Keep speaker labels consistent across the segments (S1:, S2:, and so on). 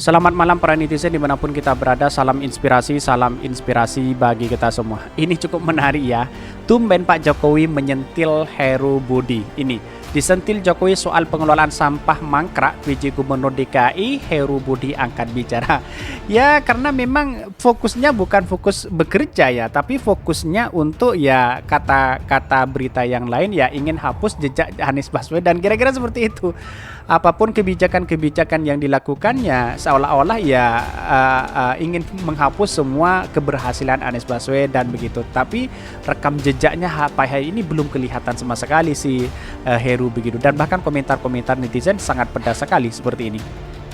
S1: Selamat malam para netizen dimanapun kita berada, salam inspirasi bagi kita semua. Ini cukup menarik ya, tumben Pak Jokowi menyentil Heru Budi. Ini, disentil Jokowi soal pengelolaan sampah mangkrak, PJ Gubernur DKI Heru Budi angkat bicara. Ya karena memang fokusnya bukan fokus bekerja ya, tapi fokusnya untuk ya kata-kata berita yang lain ya ingin hapus jejak Anies Baswedan, kira-kira seperti itu. Apapun kebijakan-kebijakan yang dilakukannya seolah-olah ya ingin menghapus semua keberhasilan Anies Baswedan begitu. Tapi rekam jejaknya hari ini belum kelihatan sama sekali si Heru begitu. Dan bahkan komentar-komentar netizen sangat pedas sekali seperti ini.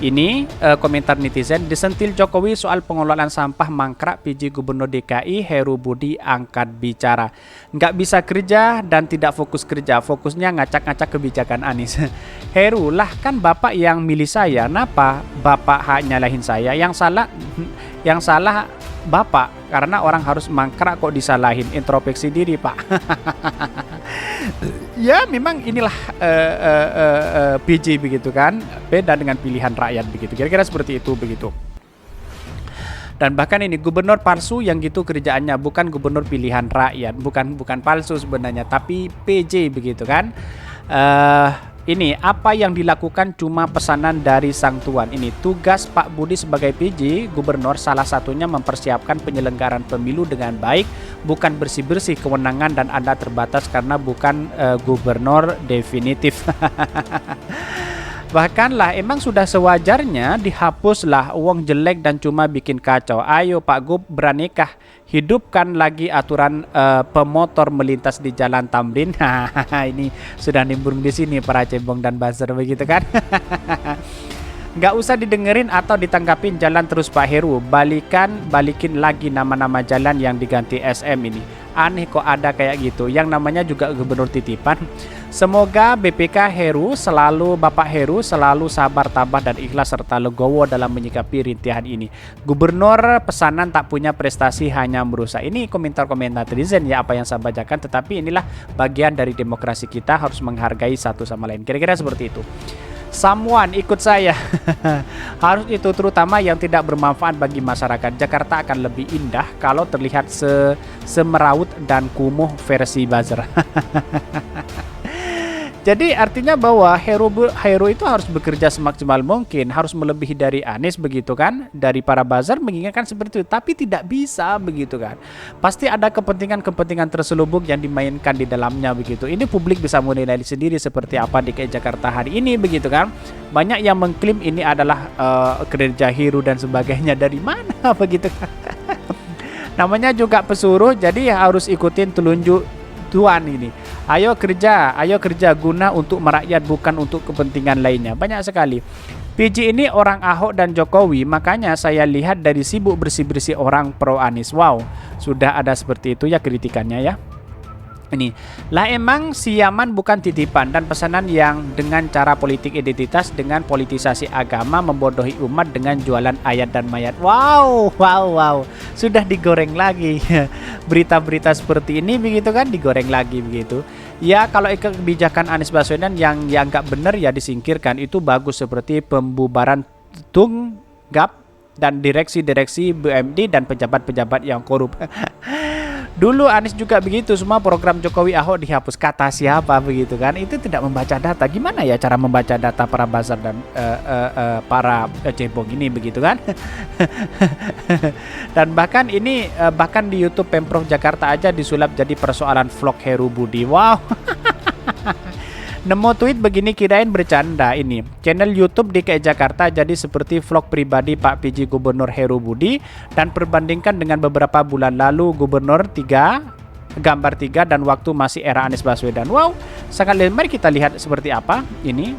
S1: Ini komentar netizen, disentil Jokowi soal pengelolaan sampah mangkrak, PJ Gubernur DKI Heru Budi angkat bicara. Nggak bisa kerja dan tidak fokus kerja, fokusnya ngacak-ngacak kebijakan Anies. Heru, lah kan Bapak yang milih saya, kenapa Bapak nyalahin saya? Yang salah Bapak, karena orang harus mangkrak kok disalahin. Introspeksi diri Pak. Ya memang inilah PJ begitu kan, beda dengan pilihan rakyat begitu, kira-kira seperti itu begitu. Dan bahkan ini gubernur palsu yang gitu kerjaannya, bukan gubernur pilihan rakyat, bukan palsu sebenarnya, tapi PJ begitu kan. Ini apa yang dilakukan cuma pesanan dari sang tuan. Ini tugas Pak Budi sebagai PJ Gubernur salah satunya mempersiapkan penyelenggaraan pemilu dengan baik, bukan bersih-bersih kewenangan dan Anda terbatas karena bukan gubernur definitif. Bahkan lah emang sudah sewajarnya dihapuslah uang jelek dan cuma bikin kacau. Ayo Pak Gub, beranikah hidupkan lagi aturan pemotor melintas di Jalan Tamrin. Ini sudah nimbrung di sini para cebong dan buzzer begitu kan. Nggak usah didengerin atau ditanggapin, jalan terus Pak Heru. Balikin lagi nama-nama jalan yang diganti SM ini. Aneh kok ada kayak gitu, yang namanya juga gubernur titipan. Semoga BPK Heru selalu, Bapak Heru selalu sabar, tabah dan ikhlas serta legowo dalam menyikapi rintihan ini. Gubernur pesanan tak punya prestasi, hanya merusak. Ini komentar-komentar netizen ya, apa yang saya bacakan, tetapi inilah bagian dari demokrasi kita, harus menghargai satu sama lain. Kira-kira seperti itu. Someone ikut saya. Harus itu, terutama yang tidak bermanfaat bagi masyarakat. Jakarta akan lebih indah kalau terlihat semeraut dan kumuh versi buzzer. Jadi artinya bahwa Heru itu harus bekerja semaksimal mungkin, harus melebihi dari Anies begitu kan, dari para buzzer mengingatkan seperti itu, tapi tidak bisa begitu kan. Pasti ada kepentingan-kepentingan terselubung yang dimainkan di dalamnya begitu. Ini publik bisa menilai sendiri seperti apa DKI Jakarta hari ini begitu kan. Banyak yang mengklaim ini adalah kerja Heru dan sebagainya, dari mana begitu kan. Namanya juga pesuruh, jadi harus ikutin telunjuk Tuan ini. Ayo kerja guna untuk merakyat, bukan untuk kepentingan lainnya. Banyak sekali. PJ ini orang Ahok dan Jokowi, makanya saya lihat dari sibuk bersih-bersih orang pro Anies. Wow, sudah ada seperti itu ya kritikannya ya. Ini lah emang si Yaman bukan titipan dan pesanan yang dengan cara politik identitas dengan politisasi agama membodohi umat dengan jualan ayat dan mayat. Wow, sudah digoreng lagi. Berita-berita seperti ini begitu kan, digoreng lagi begitu. Ya kalau kebijakan Anies Baswedan yang nggak benar ya disingkirkan, itu bagus, seperti pembubaran tunggap dan direksi-direksi BUMD dan pejabat-pejabat yang korup. Dulu Anies juga begitu, semua program Jokowi Ahok dihapus. Kata siapa begitu kan? Itu tidak membaca data. Gimana ya cara membaca data para buzzer dan para cebong ini begitu kan? Dan bahkan ini bahkan di YouTube Pemprov Jakarta aja disulap jadi persoalan vlog Heru Budi. Wow. Nemu tweet begini kirain bercanda. Ini channel YouTube DKI Jakarta jadi seperti vlog pribadi Pak PJ Gubernur Heru Budi, dan perbandingkan dengan beberapa bulan lalu Gubernur 3, gambar 3 dan waktu masih era Anies Baswedan. Wow, sangat lihat. Mari kita lihat seperti apa ini.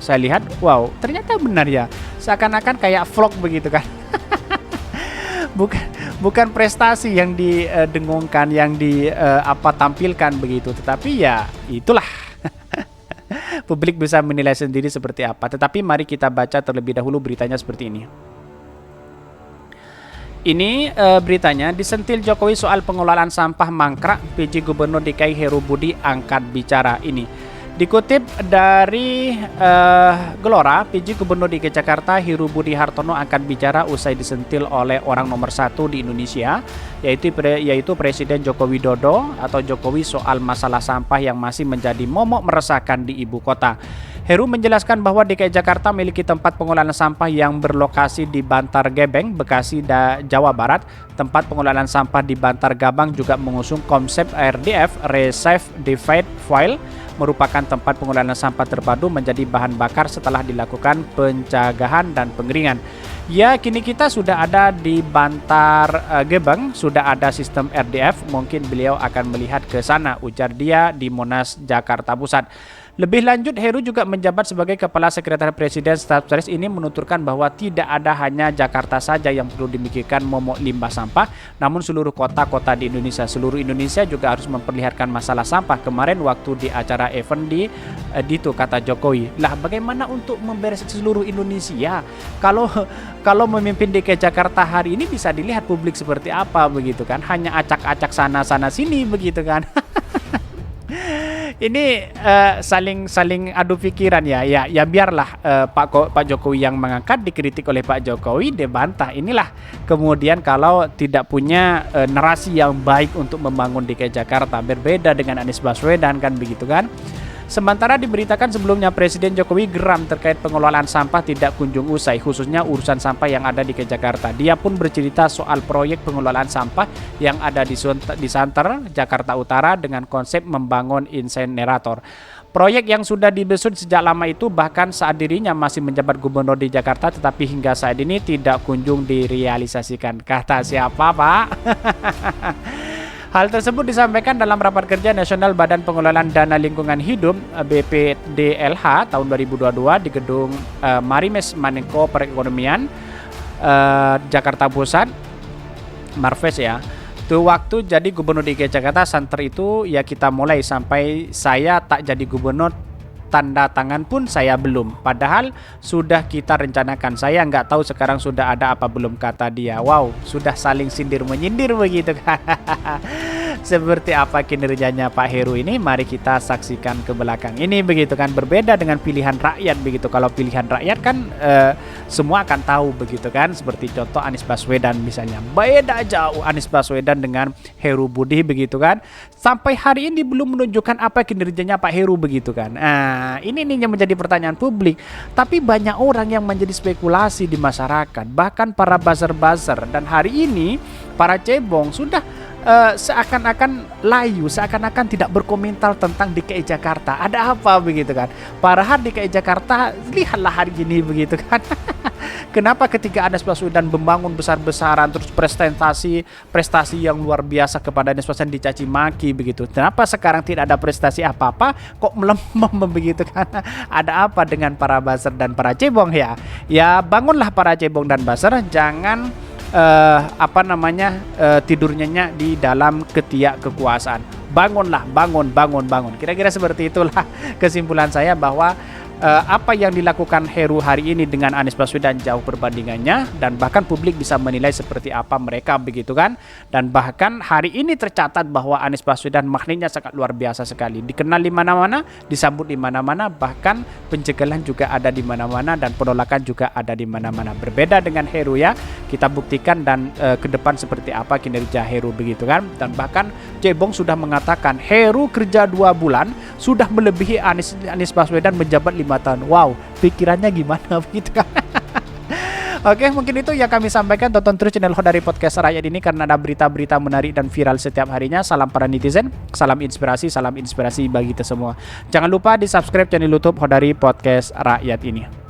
S1: Saya lihat, wow, ternyata benar ya. Seakan-akan kayak vlog begitu kan. Bukan prestasi yang didengungkan, yang tampilkan begitu, tetapi ya itulah. Publik bisa menilai sendiri seperti apa. Tetapi mari kita baca terlebih dahulu beritanya seperti ini. Ini beritanya, disentil Jokowi soal pengelolaan sampah mangkrak, PJ Gubernur DKI Heru Budi angkat bicara. Ini Dikutip dari Gelora, PJ Gubernur DKI Jakarta Heru Budi Hartono akan bicara usai disentil oleh orang nomor 1 di Indonesia, yaitu Presiden Joko Widodo atau Jokowi soal masalah sampah yang masih menjadi momok meresahkan di ibu kota. Heru menjelaskan bahwa DKI Jakarta memiliki tempat pengolahan sampah yang berlokasi di Bantar Gebeng, Bekasi, Jawa Barat. Tempat pengolahan sampah di Bantar Gebang juga mengusung konsep RDF, Receive Divide File, merupakan tempat pengolahan sampah terpadu menjadi bahan bakar setelah dilakukan pencegahan dan pengeringan. Ya, kini kita sudah ada di Bantar Gebang, sudah ada sistem RDF, mungkin beliau akan melihat ke sana, ujar dia di Monas, Jakarta Pusat. Lebih lanjut, Heru juga menjabat sebagai Kepala Sekretariat Presiden. Staf Ses ini menuturkan bahwa tidak ada hanya Jakarta saja yang perlu dimikirkan momok limbah sampah, namun seluruh kota-kota di Indonesia. Seluruh Indonesia juga harus memperlihatkan masalah sampah. Kemarin waktu di acara event di Dito, kata Jokowi, lah bagaimana untuk membereskan seluruh Indonesia? Kalau memimpin DKI Jakarta hari ini bisa dilihat publik seperti apa begitu kan? Hanya acak-acak sana sini begitu kan? Ini saling adu pikiran ya biarlah Pak Jokowi yang mengangkat, dikritik oleh Pak Jokowi, dibantah. Inilah kemudian kalau tidak punya narasi yang baik untuk membangun DKI Jakarta, berbeda dengan Anies Baswedan kan begitu kan. Sementara diberitakan sebelumnya Presiden Jokowi geram terkait pengelolaan sampah tidak kunjung usai, khususnya urusan sampah yang ada di Jakarta. Dia pun bercerita soal proyek pengelolaan sampah yang ada di Sunter, Jakarta Utara dengan konsep membangun insenerator. Proyek yang sudah dibesut sejak lama itu bahkan saat dirinya masih menjabat gubernur di Jakarta, tetapi hingga saat ini tidak kunjung direalisasikan. Kata siapa, Pak? Hal tersebut disampaikan dalam rapat kerja nasional Badan Pengelolaan Dana Lingkungan Hidup BPDLH tahun 2022 di gedung Marimes Menko Perekonomian Jakarta Pusat, Marves ya. Tuh waktu jadi gubernur DKI Jakarta, santer itu ya kita mulai sampai saya tak jadi gubernur, tanda tangan pun saya belum. Padahal sudah kita rencanakan. Saya nggak tahu sekarang sudah ada apa belum, kata dia. Wow, sudah saling sindir menyindir begitu kan. Seperti apa kinerjanya Pak Heru ini, mari kita saksikan ke belakang ini begitu kan. Berbeda dengan pilihan rakyat begitu. Kalau pilihan rakyat kan semua akan tahu begitu kan. Seperti contoh Anies Baswedan misalnya, beda jauh Anies Baswedan dengan Heru Budi begitu kan. Sampai hari ini belum menunjukkan apa kinerjanya Pak Heru begitu kan. Ini yang menjadi pertanyaan publik. Tapi banyak orang yang menjadi spekulasi di masyarakat, bahkan para buzzer-buzzer. Dan hari ini para cebong sudah seakan-akan layu, seakan-akan tidak berkomentar tentang DKI Jakarta. Ada apa begitu kan? Padahal DKI Jakarta, lihatlah hari ini begitu kan. Kenapa ketika Anies Baswedan membangun besar-besaran, terus prestasi yang luar biasa kepada Anies Baswedan dicaci maki begitu. Kenapa sekarang tidak ada prestasi apa-apa, kok melemah begitu kan? Ada apa dengan para buzzer dan para cebong ya? Ya bangunlah para cebong dan buzzer, jangan tidur nyenyak di dalam ketiak kekuasaan. Bangunlah, bangun. Kira-kira seperti itulah kesimpulan saya, bahwa apa yang dilakukan Heru hari ini dengan Anies Baswedan jauh perbandingannya, dan bahkan publik bisa menilai seperti apa mereka begitu kan. Dan bahkan hari ini tercatat bahwa Anies Baswedan magnetnya sangat luar biasa sekali, dikenal di mana-mana, disambut di mana-mana, bahkan pencegahan juga ada di mana-mana dan penolakan juga ada di mana-mana. Berbeda dengan Heru ya, kita buktikan dan ke depan seperti apa kinerja Heru begitu kan. Dan bahkan cebong sudah mengatakan Heru kerja 2 bulan sudah melebihi Anies Baswedan menjabat 5 tahun. Wow, pikirannya gimana begitu kan? Oke, mungkin itu yang kami sampaikan. Tonton terus channel Hodari Podcast Rakyat ini karena ada berita-berita menarik dan viral setiap harinya. Salam para netizen, salam inspirasi bagi kita semua. Jangan lupa di subscribe channel YouTube Hodari Podcast Rakyat ini.